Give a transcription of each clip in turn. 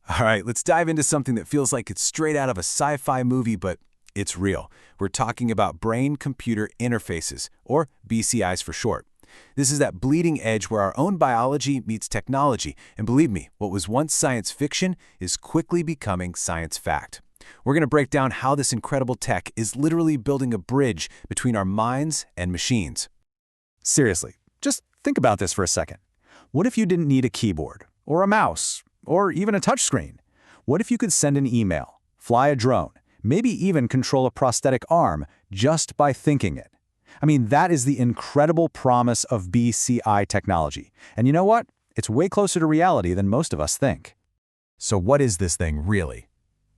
All right, let's dive into something that feels like it's straight out of a sci-fi movie, but it's real. We're talking about brain-computer interfaces, or BCIs for short. This is that bleeding edge where our own biology meets technology, and believe me, what was once science fiction is quickly becoming science fact. We're going to break down how this incredible tech is literally building a bridge between our minds and machines. Seriously, just think about this for a second. What if you didn't need a keyboard, or a mouse, or even a touchscreen? What if you could send an email, fly a drone, maybe even control a prosthetic arm just by thinking it? I mean, that is the incredible promise of BCI technology. And you know what? It's way closer to reality than most of us think. So what is this thing really?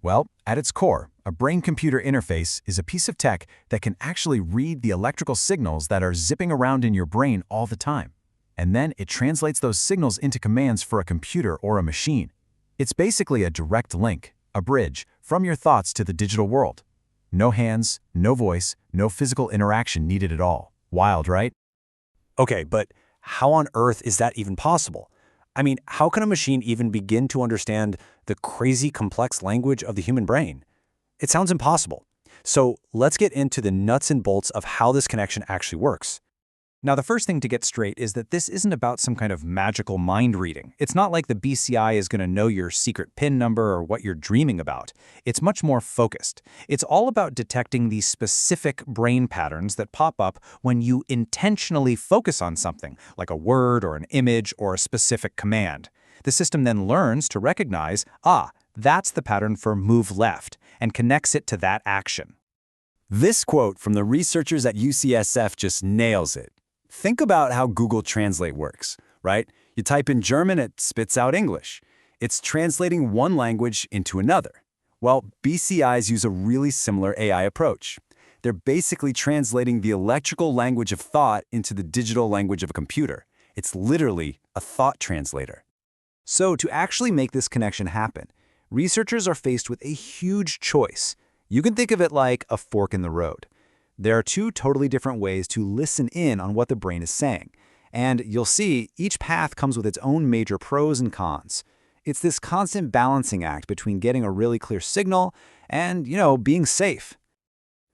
Well, at its core, a brain-computer interface is a piece of tech that can actually read the electrical signals that are zipping around in your brain all the time. And then it translates those signals into commands for a computer or a machine. It's basically a direct link, a bridge, from your thoughts to the digital world. No hands, no voice, no physical interaction needed at all. Wild, right? Okay, but how on earth is that even possible? I mean, how can a machine even begin to understand the crazy complex language of the human brain? It sounds impossible. So let's get into the nuts and bolts of how this connection actually works. Now, the first thing to get straight is that this isn't about some kind of magical mind reading. It's not like the BCI is going to know your secret PIN number or what you're dreaming about. It's much more focused. It's all about detecting these specific brain patterns that pop up when you intentionally focus on something, like a word or an image or a specific command. The system then learns to recognize, that's the pattern for move left, and connects it to that action. This quote from the researchers at UCSF just nails it. Think about how Google Translate works, right? You type in German, it spits out English. It's translating one language into another. Well, BCIs use a really similar AI approach. They're basically translating the electrical language of thought into the digital language of a computer. It's literally a thought translator. So to actually make this connection happen, researchers are faced with a huge choice. You can think of it like a fork in the road. There are two totally different ways to listen in on what the brain is saying. And you'll see each path comes with its own major pros and cons. It's this constant balancing act between getting a really clear signal and, being safe.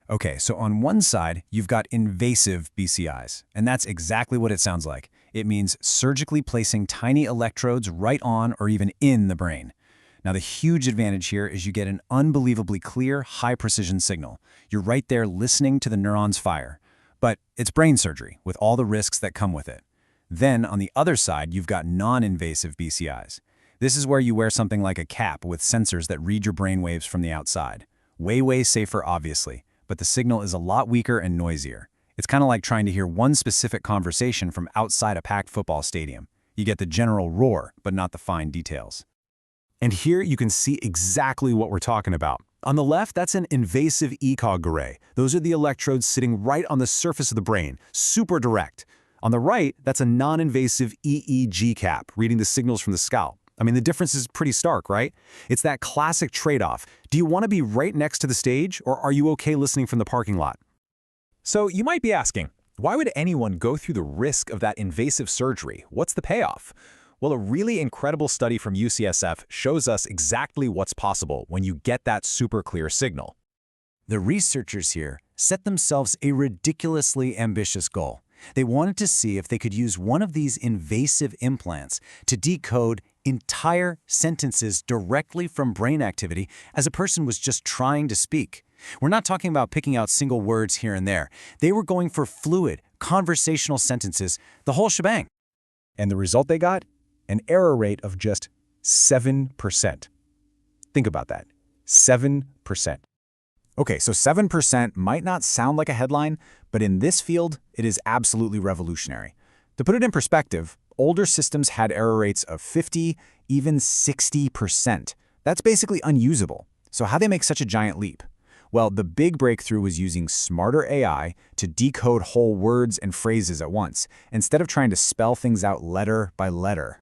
Okay, so on one side, you've got invasive BCIs, and that's exactly what it sounds like. It means surgically placing tiny electrodes right on or even in the brain. Now, the huge advantage here is you get an unbelievably clear, high-precision signal. You're right there listening to the neurons fire. But it's brain surgery, with all the risks that come with it. Then, on the other side, you've got non-invasive BCIs. This is where you wear something like a cap with sensors that read your brain waves from the outside. Way safer, obviously, but the signal is a lot weaker and noisier. It's kind of like trying to hear one specific conversation from outside a packed football stadium. You get the general roar, but not the fine details. And here you can see exactly what we're talking about. On the left, that's an invasive ECOG array. Those are the electrodes sitting right on the surface of the brain, super direct. On the right, that's a non-invasive EEG cap, reading the signals from the scalp. I mean, the difference is pretty stark, right? It's that classic trade-off. Do you want to be right next to the stage, or are you okay listening from the parking lot? So you might be asking, why would anyone go through the risk of that invasive surgery? What's the payoff? Well, a really incredible study from UCSF shows us exactly what's possible when you get that super clear signal. The researchers here set themselves a ridiculously ambitious goal. They wanted to see if they could use one of these invasive implants to decode entire sentences directly from brain activity as a person was just trying to speak. We're not talking about picking out single words here and there. They were going for fluid, conversational sentences, the whole shebang. And the result they got? An error rate of just 7%. Think about that, 7%. Okay, so 7% might not sound like a headline, but in this field, it is absolutely revolutionary. To put it in perspective, older systems had error rates of 50, even 60%. That's basically unusable. So how'd they make such a giant leap? Well, the big breakthrough was using smarter AI to decode whole words and phrases at once, instead of trying to spell things out letter by letter.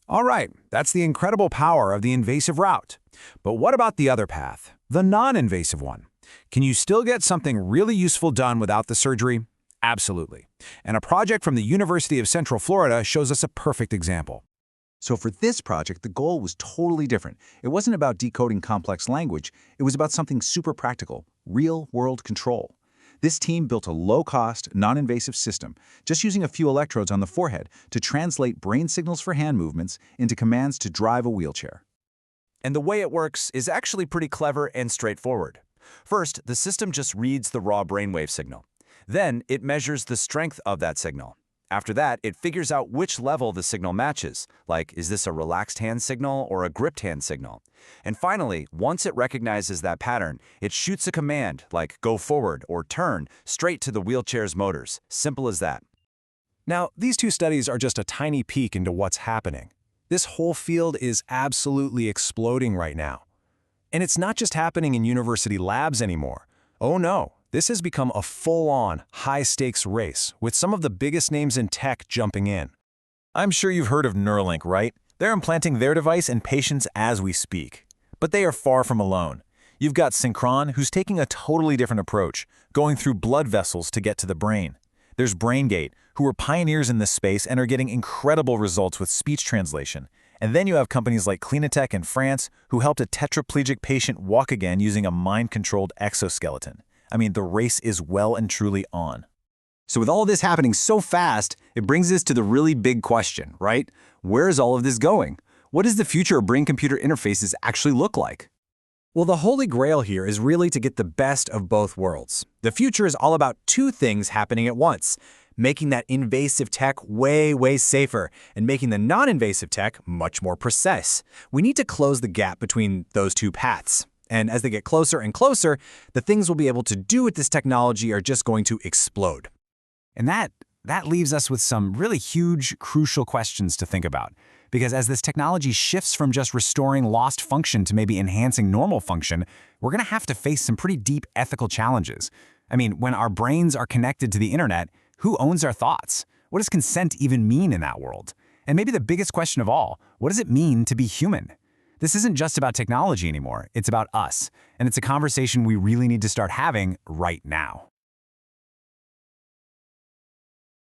All right, that's the incredible power of the invasive route. But what about the other path, the non-invasive one? Can you still get something really useful done without the surgery? Absolutely. And a project from the University of Central Florida shows us a perfect example. So for this project, the goal was totally different. It wasn't about decoding complex language. It was about something super practical, real-world control. This team built a low-cost, non-invasive system, just using a few electrodes on the forehead to translate brain signals for hand movements into commands to drive a wheelchair. And the way it works is actually pretty clever and straightforward. First, the system just reads the raw brainwave signal. Then, it measures the strength of that signal. After that, it figures out which level the signal matches, like is this a relaxed hand signal or a gripped hand signal. And finally, once it recognizes that pattern, it shoots a command, like go forward or turn, straight to the wheelchair's motors. Simple as that. Now, these two studies are just a tiny peek into what's happening. This whole field is absolutely exploding right now. And it's not just happening in university labs anymore. Oh no, this has become a full-on, high-stakes race, with some of the biggest names in tech jumping in. I'm sure you've heard of Neuralink, right? They're implanting their device in patients as we speak. But they are far from alone. You've got Synchron, who's taking a totally different approach, going through blood vessels to get to the brain. There's BrainGate, who are pioneers in this space and are getting incredible results with speech translation. And then you have companies like Clinatech in France, who helped a tetraplegic patient walk again using a mind-controlled exoskeleton. I mean, the race is well and truly on. So with all of this happening so fast, it brings us to the really big question, right? Where is all of this going? What does the future of brain-computer interfaces actually look like? Well, the holy grail here is really to get the best of both worlds. The future is all about two things happening at once: making that invasive tech way, way safer, and making the non-invasive tech much more precise. We need to close the gap between those two paths. And as they get closer and closer, the things we'll be able to do with this technology are just going to explode. And that leaves us with some really huge, crucial questions to think about. Because as this technology shifts from just restoring lost function to maybe enhancing normal function, we're going to have to face some pretty deep ethical challenges. I mean, when our brains are connected to the internet, who owns our thoughts? What does consent even mean in that world? And maybe the biggest question of all, what does it mean to be human? This isn't just about technology anymore, it's about us. And it's a conversation we really need to start having right now.